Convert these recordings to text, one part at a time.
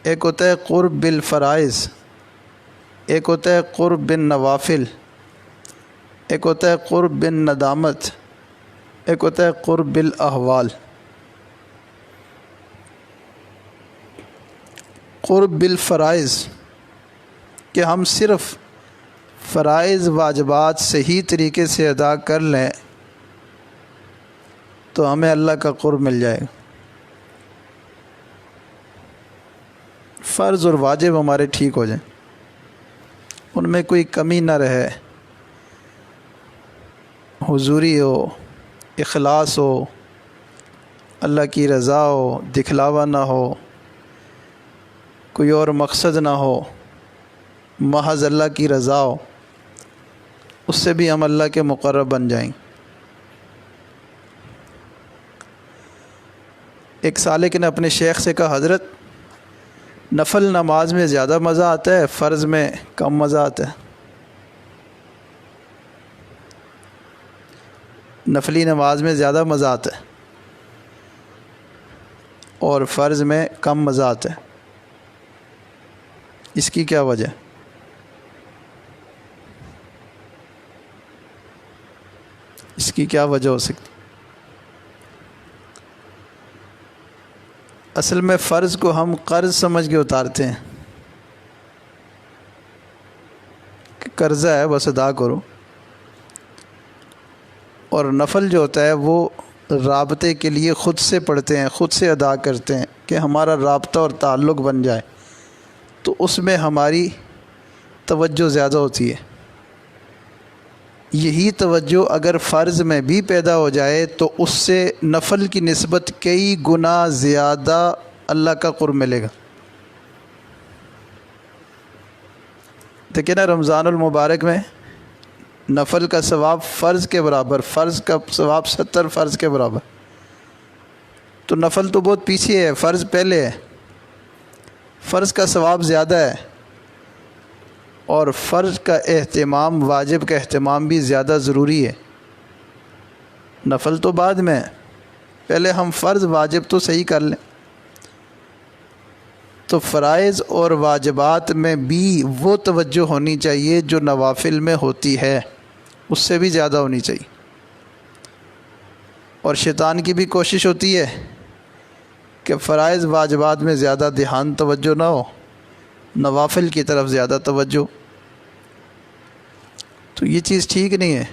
ایک ہوتا ہے قرب بالفرائض، ایک ہوتا ہے قرب بالنوافل، ایک ہوتا ہے قرب بالندامت، ایک ہوتا ہے قرب بالاحوال۔ قرب بالفرائض کہ ہم صرف فرائض واجبات صحیح طریقے سے ادا کر لیں تو ہمیں اللہ کا قرب مل جائے گا۔ فرض اور واجب ہمارے ٹھیک ہو جائیں، ان میں کوئی کمی نہ رہے، حضوری ہو، اخلاص ہو، اللہ کی رضا ہو، دکھلاوا نہ ہو، کوئی اور مقصد نہ ہو، محض اللہ کی رضا ہو، اس سے بھی ہم اللہ کے مقرب بن جائیں۔ ایک سالک نے اپنے شیخ سے کہا، حضرت نفل نماز میں زیادہ مزہ آتا ہے، فرض میں کم مزہ آتا ہے؟ نفلی نماز میں زیادہ مزہ آتا ہے اور فرض میں کم مزہ آتا ہے، اس کی کیا وجہ؟ اس کی کیا وجہ ہو سکتی؟ اصل میں فرض کو ہم قرض سمجھ کے اتارتے ہیں کہ قرضہ ہے بس ادا کرو، اور نفل جو ہوتا ہے وہ رابطے کے لیے خود سے پڑھتے ہیں، خود سے ادا کرتے ہیں کہ ہمارا رابطہ اور تعلق بن جائے، تو اس میں ہماری توجہ زیادہ ہوتی ہے۔ یہی توجہ اگر فرض میں بھی پیدا ہو جائے تو اس سے نفل کی نسبت کئی گنا زیادہ اللہ کا قرب ملے گا۔ دیکھیں نا، رمضان المبارک میں نفل کا ثواب فرض کے برابر، فرض کا ثواب 70 فرض کے برابر، تو نفل تو بہت پیچھے ہے، فرض پہلے ہے، فرض کا ثواب زیادہ ہے، اور فرض کا اہتمام، واجب کا اہتمام بھی زیادہ ضروری ہے، نفل تو بعد میں، پہلے ہم فرض واجب تو صحیح کر لیں۔ تو فرائض اور واجبات میں بھی وہ توجہ ہونی چاہیے جو نوافل میں ہوتی ہے، اس سے بھی زیادہ ہونی چاہیے۔ اور شیطان کی بھی کوشش ہوتی ہے کہ فرائض واجبات میں زیادہ دھیان، توجہ نہ ہو، نوافل کی طرف زیادہ توجہ، تو یہ چیز ٹھیک نہیں ہے۔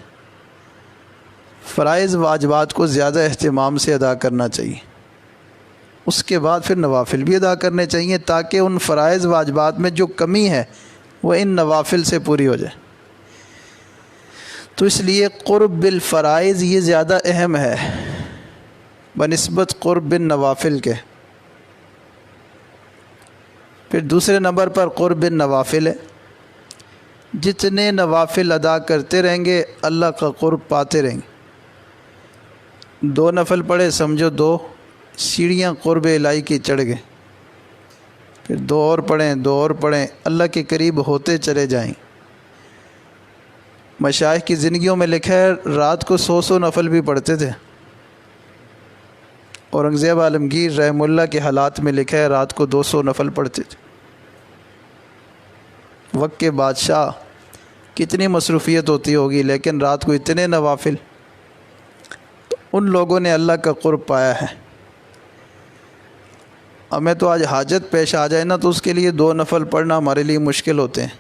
فرائض واجبات کو زیادہ اہتمام سے ادا کرنا چاہیے، اس کے بعد پھر نوافل بھی ادا کرنے چاہیے، تاکہ ان فرائض واجبات میں جو کمی ہے وہ ان نوافل سے پوری ہو جائے۔ تو اس لیے قرب بالفرائض یہ زیادہ اہم ہے بنسبت قرب بالنوافل کے۔ پھر دوسرے نمبر پر قرب بالنوافل ہے، جتنے نوافل ادا کرتے رہیں گے اللہ کا قرب پاتے رہیں گے۔ 2 نفل پڑھے، سمجھو 2 سیڑھیاں قرب الہی کی چڑھ گئے، پھر 2 اور پڑھیں، 2 اور پڑھیں، اللہ کے قریب ہوتے چلے جائیں۔ مشائخ کی زندگیوں میں لکھا ہے رات کو 100 نفل بھی پڑھتے تھے۔ اورنگزیب عالمگیر رحمہ اللہ کے حالات میں لکھا ہے رات کو 200 نفل پڑھتے تھے۔ وقت کے بادشاہ، کتنی مصروفیت ہوتی ہوگی، لیکن رات کو اتنے نوافل، تو ان لوگوں نے اللہ کا قرب پایا ہے۔ ہمیں تو آج حاجت پیش آ جائے نا تو اس کے لیے 2 نفل پڑھنا ہمارے لیے مشکل ہوتے ہیں،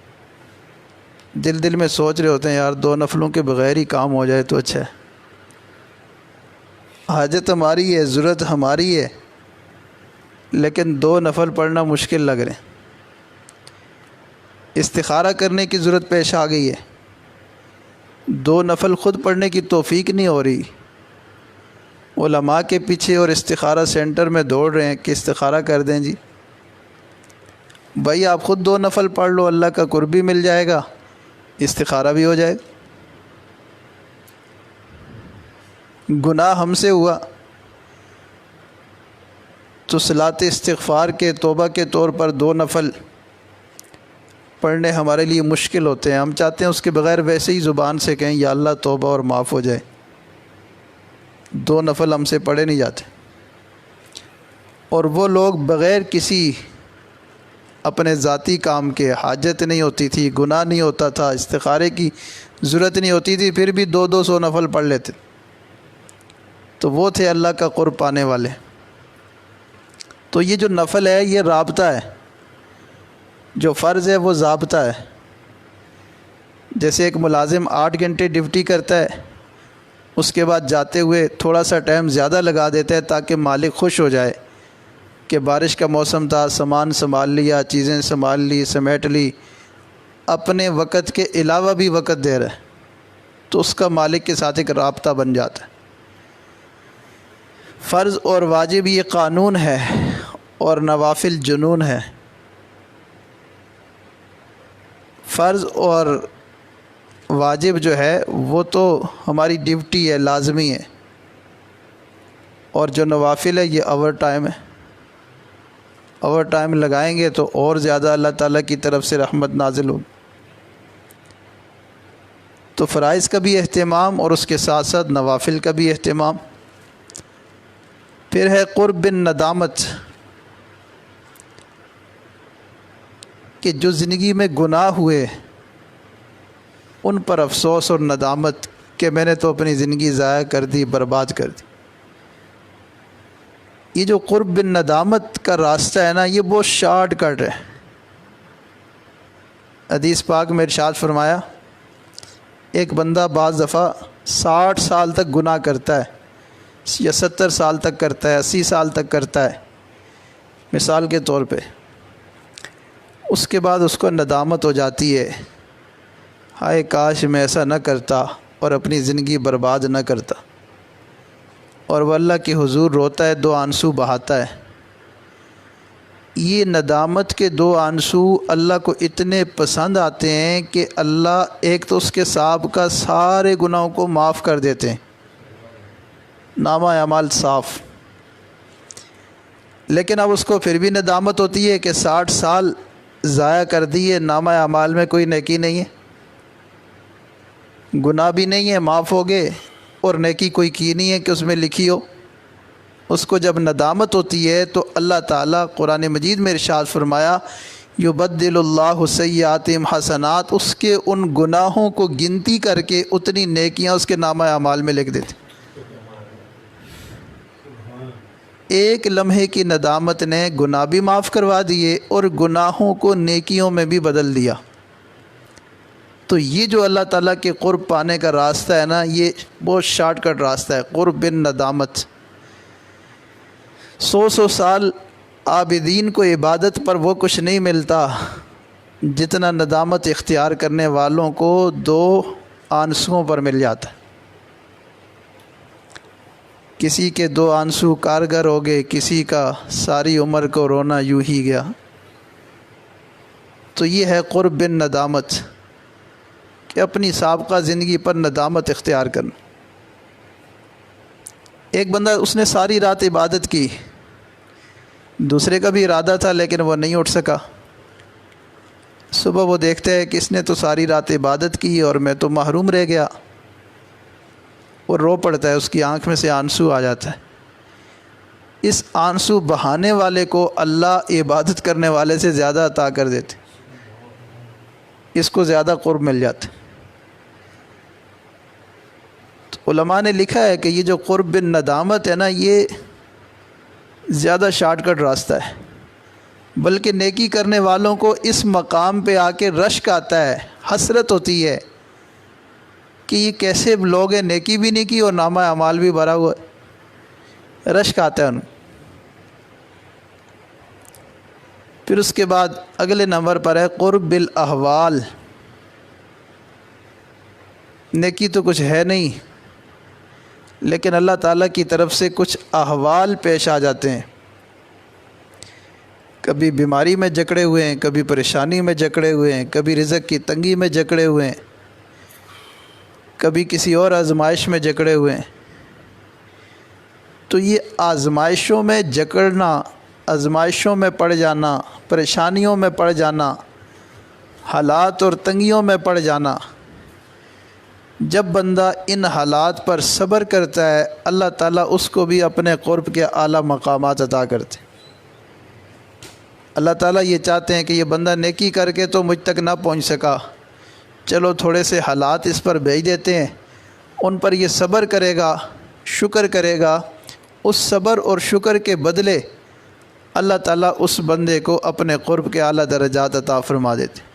دل میں سوچ رہے ہوتے ہیں یار 2 نفلوں کے بغیر ہی کام ہو جائے تو اچھا ہے۔ حاجت ہماری ہے، ضرورت ہماری ہے، لیکن 2 نفل پڑھنا مشکل لگ رہے ہیں۔ استخارہ کرنے کی ضرورت پیش آ گئی ہے، 2 نفل خود پڑھنے کی توفیق نہیں ہو رہی، علماء کے پیچھے اور استخارہ سینٹر میں دوڑ رہے ہیں کہ استخارہ کر دیں جی۔ بھائی آپ خود 2 نفل پڑھ لو، اللہ کا قرب بھی مل جائے گا، استخارہ بھی ہو جائے گا۔ گناہ ہم سے ہوا تو صلاۃ استغفار کے، توبہ کے طور پر 2 نفل پڑھنے ہمارے لیے مشکل ہوتے ہیں، ہم چاہتے ہیں اس کے بغیر ویسے ہی زبان سے کہیں یا اللہ توبہ اور معاف ہو جائے۔ 2 نفل ہم سے پڑھے نہیں جاتے، اور وہ لوگ بغیر کسی اپنے ذاتی کام کے حاجت نہیں ہوتی تھی، گناہ نہیں ہوتا تھا، استخارے کی ضرورت نہیں ہوتی تھی، پھر بھی 200 نفل پڑھ لیتے، تو وہ تھے اللہ کا قرب پانے والے۔ تو یہ جو نفل ہے یہ رابطہ ہے، جو فرض ہے وہ ضابطہ ہے۔ جیسے ایک ملازم 8 گھنٹے ڈیوٹی کرتا ہے، اس کے بعد جاتے ہوئے تھوڑا سا ٹائم زیادہ لگا دیتا ہے تاکہ مالک خوش ہو جائے کہ بارش کا موسم تھا، سامان سنبھال لیا، چیزیں سنبھال لی، سمیٹ لی، اپنے وقت کے علاوہ بھی وقت دے رہا ہے، تو اس کا مالک کے ساتھ ایک رابطہ بن جاتا ہے۔ فرض اور واجب یہ قانون ہے اور نوافل جنون ہے۔ فرض اور واجب جو ہے وہ تو ہماری ڈیوٹی ہے، لازمی ہے، اور جو نوافل ہے یہ اوور ٹائم ہے۔ اوور ٹائم لگائیں گے تو اور زیادہ اللہ تعالیٰ کی طرف سے رحمت نازل ہوگی۔ تو فرائض کا بھی اہتمام اور اس کے ساتھ ساتھ نوافل کا بھی اہتمام۔ پھر ہے قرب ندامت، کہ جو زندگی میں گناہ ہوئے ان پر افسوس اور ندامت کہ میں نے تو اپنی زندگی ضائع کر دی، برباد کر دی۔ یہ جو قرب ندامت کا راستہ ہے نا، یہ بہت شارٹ کٹ ہے۔ حدیث پاک میں ارشاد فرمایا، ایک بندہ بعض دفعہ 60 سال تک گناہ کرتا ہے، یا 70 سال تک کرتا ہے، 80 سال تک کرتا ہے مثال کے طور پہ، اس کے بعد اس کو ندامت ہو جاتی ہے، ہائے کاش میں ایسا نہ کرتا اور اپنی زندگی برباد نہ کرتا، اور وہ اللہ کے حضور روتا ہے، 2 آنسو بہاتا ہے۔ یہ ندامت کے 2 آنسو اللہ کو اتنے پسند آتے ہیں کہ اللہ ایک تو اس کے سابقہ سارے گناہوں کو معاف کر دیتے ہیں، نامہ اعمال صاف، لیکن اب اس کو پھر بھی ندامت ہوتی ہے کہ 60 سال ضائع کر دیے، نامہ اعمال میں کوئی نیکی نہیں ہے، گناہ بھی نہیں ہے، معاف ہو گئے، اور نیکی کوئی کی نہیں ہے کہ اس میں لکھی ہو۔ اس کو جب ندامت ہوتی ہے تو اللہ تعالیٰ قرآن مجید میں ارشاد فرمایا، یبدل اللہ سیئاتہم حسنات، اس کے ان گناہوں کو گنتی کر کے اتنی نیکیاں اس کے نامہ اعمال میں لکھ دیتے۔ ایک لمحے کی ندامت نے گناہ بھی معاف کروا دیے اور گناہوں کو نیکیوں میں بھی بدل دیا۔ تو یہ جو اللہ تعالیٰ کے قرب پانے کا راستہ ہے نا، یہ بہت شارٹ کٹ راستہ ہے، قرب ندامت۔ 100 سال عابدین کو عبادت پر وہ کچھ نہیں ملتا جتنا ندامت اختیار کرنے والوں کو 2 آنسوؤں پر مل جاتا ہے۔ کسی کے 2 آنسو کارگر ہو گئے، کسی کا ساری عمر کو رونا یوں ہی گیا۔ تو یہ ہے قرب ندامت، کہ اپنی سابقہ زندگی پر ندامت اختیار کرنا۔ ایک بندہ اس نے ساری رات عبادت کی، دوسرے کا بھی ارادہ تھا لیکن وہ نہیں اٹھ سکا۔ صبح وہ دیکھتا ہے کہ اس نے تو ساری رات عبادت کی اور میں تو محروم رہ گیا، اور رو پڑتا ہے، اس کی آنکھ میں سے آنسو آ جاتا ہے۔ اس آنسو بہانے والے کو اللہ عبادت کرنے والے سے زیادہ عطا کر دیتے، اس کو زیادہ قرب مل جاتا۔ تو علماء نے لکھا ہے کہ یہ جو قرب ندامت ہے نا، یہ زیادہ شارٹ کٹ راستہ ہے، بلکہ نیکی کرنے والوں کو اس مقام پہ آ کے رشک آتا ہے، حسرت ہوتی ہے کہ یہ کیسے لوگ ہیں، نیکی بھی نہیں کی اور نامہ اعمال بھی بھرا ہوا ہے، رشک آتا ہے انہیں۔ پھر اس کے بعد اگلے نمبر پر ہے قرب الاحوال۔ نیکی تو کچھ ہے نہیں، لیکن اللہ تعالیٰ کی طرف سے کچھ احوال پیش آ جاتے ہیں، کبھی بیماری میں جکڑے ہوئے ہیں، کبھی پریشانی میں جکڑے ہوئے ہیں، کبھی رزق کی تنگی میں جکڑے ہوئے ہیں، کبھی کسی اور آزمائش میں جکڑے ہوئے ہیں۔ تو یہ آزمائشوں میں جکڑنا، آزمائشوں میں پڑ جانا، پریشانیوں میں پڑ جانا، حالات اور تنگیوں میں پڑ جانا، جب بندہ ان حالات پر صبر کرتا ہے، اللہ تعالیٰ اس کو بھی اپنے قرب کے اعلیٰ مقامات عطا کرتے۔ اللہ تعالیٰ یہ چاہتے ہیں کہ یہ بندہ نیکی کر کے تو مجھ تک نہ پہنچ سکا، چلو تھوڑے سے حالات اس پر بھیج دیتے ہیں، ان پر یہ صبر کرے گا، شکر کرے گا، اس صبر اور شکر کے بدلے اللہ تعالیٰ اس بندے کو اپنے قرب کے اعلیٰ درجات عطا فرما دیتے۔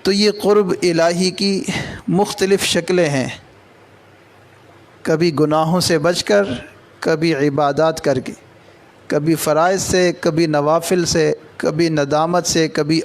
تو یہ قرب الہی کی مختلف شکلیں ہیں، کبھی گناہوں سے بچ کر، کبھی عبادات کر کے، کبھی فرائض سے، کبھی نوافل سے، کبھی ندامت سے، کبھی